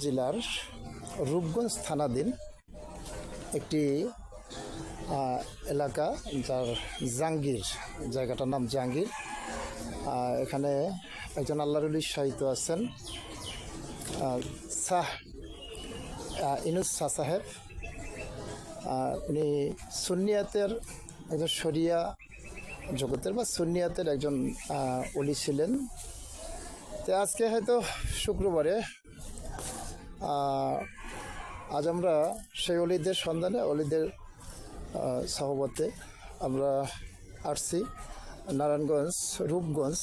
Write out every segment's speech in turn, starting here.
জেলার রূপগঞ্জ থানাধীন একটি এলাকা, যার জাহাঙ্গীর, জায়গাটার নাম জাহাঙ্গীর। এখানে একজন আল্লাহর ওলি শাহিত আছেন, শাহ ইনুস শাহ সাহেব। উনি সুন্নিয়াতের একজন শরিয়া জগতের বা সুন্নিয়াতের একজন ওলি ছিলেন। তো আজকে হয়তো শুক্রবারে আজ আমরা সেই অলিদের সন্ধানে, অলিদের সহবতে আমরা আসছি নারায়ণগঞ্জ রূপগঞ্জ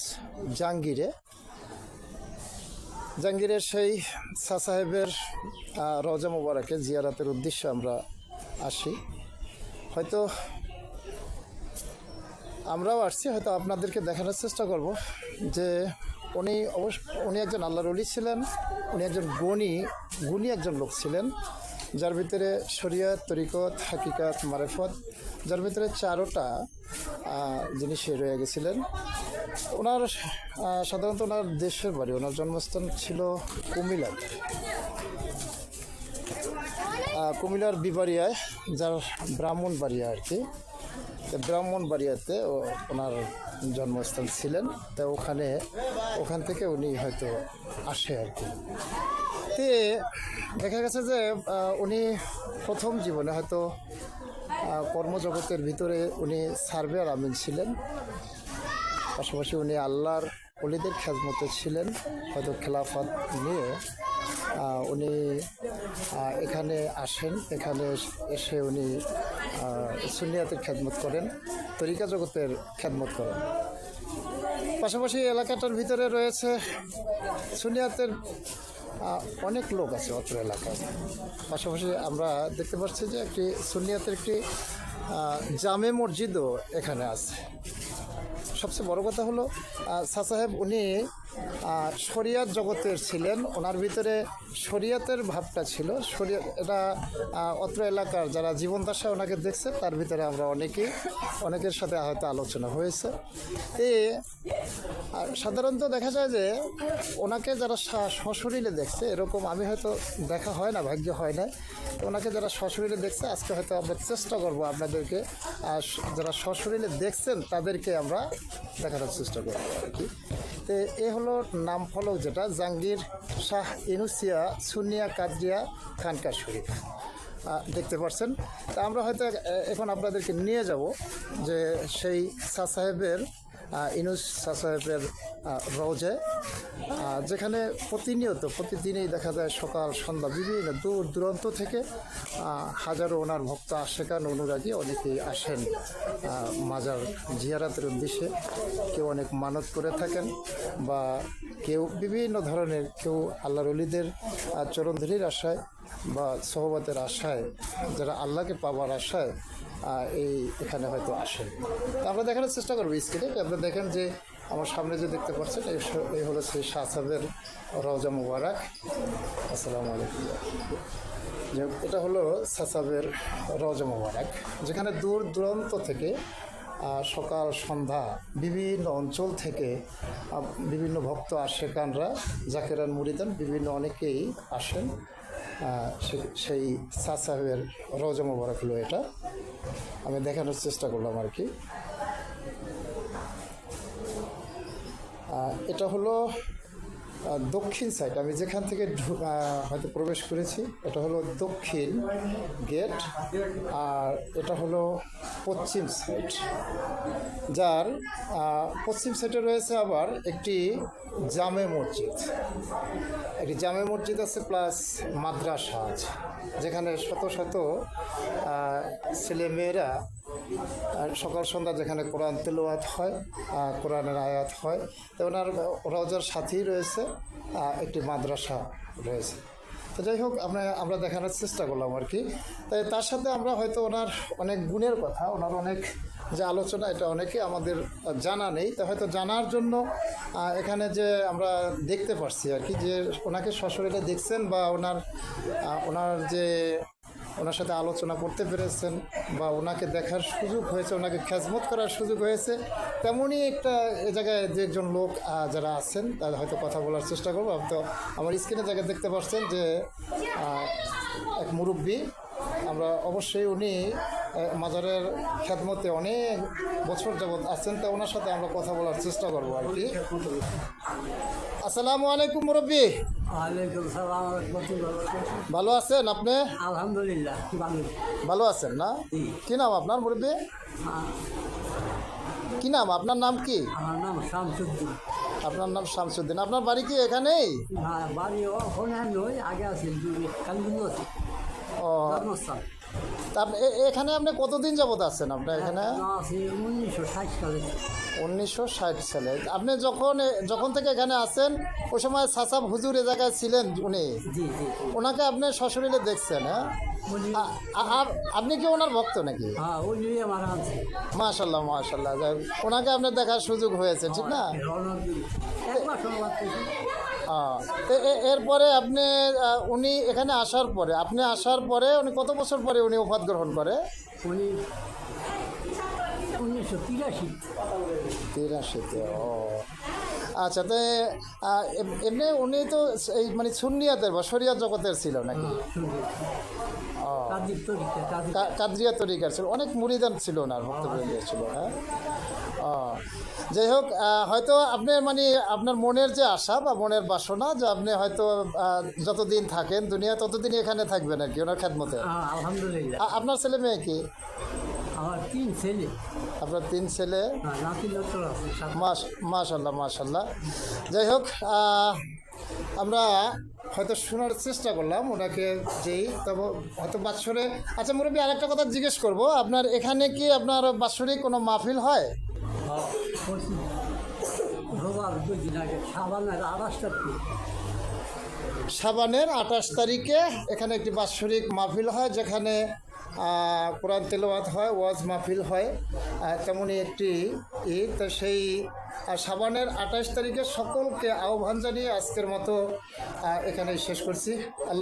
জাহাঙ্গীরের সেই শাহ সাহেবের রওজা মোবারকে জিয়ারাতের উদ্দেশ্যে আমরা আসি। হয়তো আমরাও আসছি, হয়তো আপনাদেরকে দেখানোর চেষ্টা করব যে উনি একজন আল্লাহর ওলি ছিলেন। উনি একজন গুণী একজন লোক ছিলেন, যার ভিতরে শরিয়ত, তরিকত, হাকিকাত, মারেফত, যার ভিতরে চারোটা জিনিসে রয়ে গেছিলেন। ওনার সাধারণত ওনার দেশের বাড়ি, ওনার জন্মস্থান ছিল কুমিল্লার বিবাড়িয়ায়, যার ব্রাহ্মণবাড়িয়া আর কি। ব্রাহ্মণবাড়িয়াতে ওনার জন্মস্থান ছিলেন। তো ওখান থেকে উনি হয়তো আসে আর কি। তে দেখা গেছে যে উনি প্রথম জীবনে হয়তো কর্মজগতের ভিতরে উনি সার্ভেয়ার আমিন ছিলেন। পাশাপাশি উনি আল্লাহর ওলিদের খেদমতে ছিলেন, হয়তো খেলাফত নিয়ে উনি এখানে আসেন। এখানে এসে উনি সুন্নিয়াতের খেদমত করেন, তরিকা জগতের খেদমত করেন। পাশাপাশি এলাকাটার ভিতরে রয়েছে সুন্নিয়াতের অনেক লোক আছে অত্র এলাকায়। পাশাপাশি আমরা দেখতে পাচ্ছি যে একটি সুন্নিয়াতের একটি জামে মসজিদও এখানে আছে। সবচেয়ে বড় কথা হলো শাহ সাহেব উনি শরিয়াত জগতের ছিলেন। ওনার ভিতরে শরিয়াতের ভাবটা ছিল। এটা অত্র এলাকার যারা জীবনদশায় ওনাকে দেখছে, তার ভিতরে আমরা অনেকের সাথে হয়তো আলোচনা হয়েছে। সাধারণত দেখা যায় যে ওনাকে যারা সশরীরে দেখছে, এরকম আমি হয়তো দেখা হয় না, ভাগ্য হয় না। ওনাকে যারা সশরীরে দেখছে, আজকে হয়তো আমরা চেষ্টা করব আপনাদেরকে, যারা সশরীরে দেখছেন তাদেরকে আমরা দেখানোর চেষ্টা করবো আর কি। তো এ হলো নাম ফলক, যেটা জাহাঙ্গীর শাহ ইনুসিয়া সুন্নিয়া কাদরিয়া খানকা শরীফ দেখতে পাচ্ছেন। তা আমরা হয়তো এখন আপনাদেরকে নিয়ে যাব যে সেই শাহ সাহেবের ইনুস শাহ সাহেবের রওজায়, যেখানে প্রতিদিনই দেখা যায় সকাল সন্ধ্যা বিভিন্ন দূর দূরান্ত থেকে হাজারো ওনার ভক্ত আশেকান অনুরাগী অনেকেই আসেন মাজার জিয়ারাতের উদ্দেশ্যে। কেউ অনেক মানত করে থাকেন, বা কেউ বিভিন্ন ধরনের, কেউ আল্লাহর ওলিদের চরণধরির আশায় বা সহবতের আশায়, যারা আল্লাহকে পাওয়ার আশায় এখানে হয়তো আসেন। তা আমরা দেখানোর চেষ্টা করবো স্ক্রিনে। আপনারা দেখেন যে আমার সামনে যে দেখতে পাচ্ছেন, এই হলো সেই শাহ সাহেবের রওজা মুবারক। আসসালামু আলাইকুম। এটা হলো শাহ সাহেবের রওজা মুবারক, যেখানে দূর দূরান্ত থেকে সকাল সন্ধ্যা বিভিন্ন অঞ্চল থেকে বিভিন্ন ভক্ত আশেকানরা, জাকেরান মুরিদান বিভিন্ন অনেকেই আসেন। সেই শাহ সাহেবের রওজা মুবারক হলো এটা। আমি দেখানোর চেষ্টা করলাম আর কি। এটা হলো দক্ষিণ সাইড, আমি যেখান থেকে হয়তো প্রবেশ করেছি, এটা হলো দক্ষিণ গেট। আর এটা হলো পশ্চিম সাইড, যার পশ্চিম সাইডে রয়েছে আবার একটি জামে মসজিদ আছে, প্লাস মাদ্রাসা আছে, যেখানে শত শত ছেলেমেয়েরা সকাল সন্ধ্যা যেখানে কোরআন তেলাওয়াত হয়, কোরআনের আয়াত হয়। তো ওনার রওজার সাথেই রয়েছে একটি মাদ্রাসা রয়েছে। তো যাই হোক, আমরা দেখানোর চেষ্টা করলাম আর কি। তাই তার সাথে আমরা হয়তো ওনার অনেক গুণের কথা, ওনার অনেক যে আলোচনা, এটা অনেকে আমাদের জানা নেই। তো হয়তো জানার জন্য এখানে যে আমরা দেখতে পাচ্ছি আর কি, যে ওনাকে সশরীরে দেখছেন, বা ওনার যে ওনার সাথে আলোচনা করতে পেরেছেন বা ওনাকে দেখার সুযোগ হয়েছে, ওনাকে খেজমত করার সুযোগ হয়েছে, তেমনই একটা এ জায়গায় যে একজন লোক যারা আছেন তাদের হয়তো কথা বলার চেষ্টা করবো। তো আমার স্ক্রিনে জায়গায় দেখতে পাচ্ছেন যে এক মুরব্বী, আমরা অবশ্যই উনি মাজারের খেদমতে অনেক বছর যাবৎ আছেন, তো ওনার সাথে আমরা কথা বলার চেষ্টা করবো আর কি। আসসালামু আলাইকুম মুরব্বী। ওয়ালাইকুম সালাম। ভালো আছেন আপনি? আলহামদুলিল্লাহ ভালো। ভালো আছেন না? কি নাম আপনার মুরব্বী? কি নাম আপনার? নাম কি? আমার নাম শামসুদ্দিন। আপনার নাম শামসুদ্দিন। আপনার বাড়ি কি এখানেই? হ্যাঁ, বাড়ি ওখানে নই, আগে আছে কালীগঞ্জ আছে ও, জন্মস্থান। তা এখানে আপনি কতদিন যাবত আছেন আপনার এখানে? আছে 1960 সালে। 1960 সালে। আপনি যখন থেকে এখানে আছেন ওই সময় সাসাব হুজুর এ জায়গায় ছিলেন উনি, জি জি। ওনাকে আপনি সশরীরে দেখছেন? হ্যাঁ, উনি আপনি কি ওনার ভক্ত নাকি? হ্যাঁ, উনি আমার আছে। মাশাল্লাহ মাশাল্লাহ, যাই হোক, ওনাকে আপনার দেখার সুযোগ হয়েছে, ঠিক না? একবার সংবাদ পেয়েছি। এরপরে আপনি উনি এখানে আসার পরে, আপনি আসার পরে উনি কত বছর পরে উনি ওফাত গ্রহণ করে? উনি 1983। 83-তে। ও আচ্ছা, তো এমনি উনি তো এই মানে সুন্নিয়াতের বা শরিয়াত জগতের ছিল নাকি? কাদরিয়া তরিকার ছিল, অনেক মুরিদান ছিল ওনার, ভক্তবৃন্দ ছিল। হ্যাঁ, যাই হোক, হয়তো আপনি মানে আপনার মনের যে আশা বা মনের বাসনা যে আপনি হয়তো যতদিন থাকেন দুনিয়া ততদিন এখানে থাকবেন আর কি ওনার খেদমতে। আলহামদুলিল্লাহ। আপনার ছেলে মেয়ে কি? আমার 3 ছেলে। আপনার 3 ছেলে? আছে। মাশাল্লাহ মাশাল্লাহ। যাই হোক, আমরা হয়তো শোনার চেষ্টা করলাম ওনাকে, যেই তবে হয়তো বাৎসরে। আচ্ছা মুরব্বী, আরেকটা কথা জিজ্ঞেস করব, আপনার এখানে কি আপনার বাৎসরিক কোনো মাহফিল হয়? শাবানের 28 তারিখে এখানে একটি বাৎসরিক মাহফিল হয়, যেখানে কোরআন তেলাওয়াত হয়, ওয়াজ মাহফিল হয়, তেমনই একটি ঈদ। তো সেই শাবানের 28 তারিখে সকলকে আহ্বান জানিয়ে আজকের মতো এখানে শেষ করছি।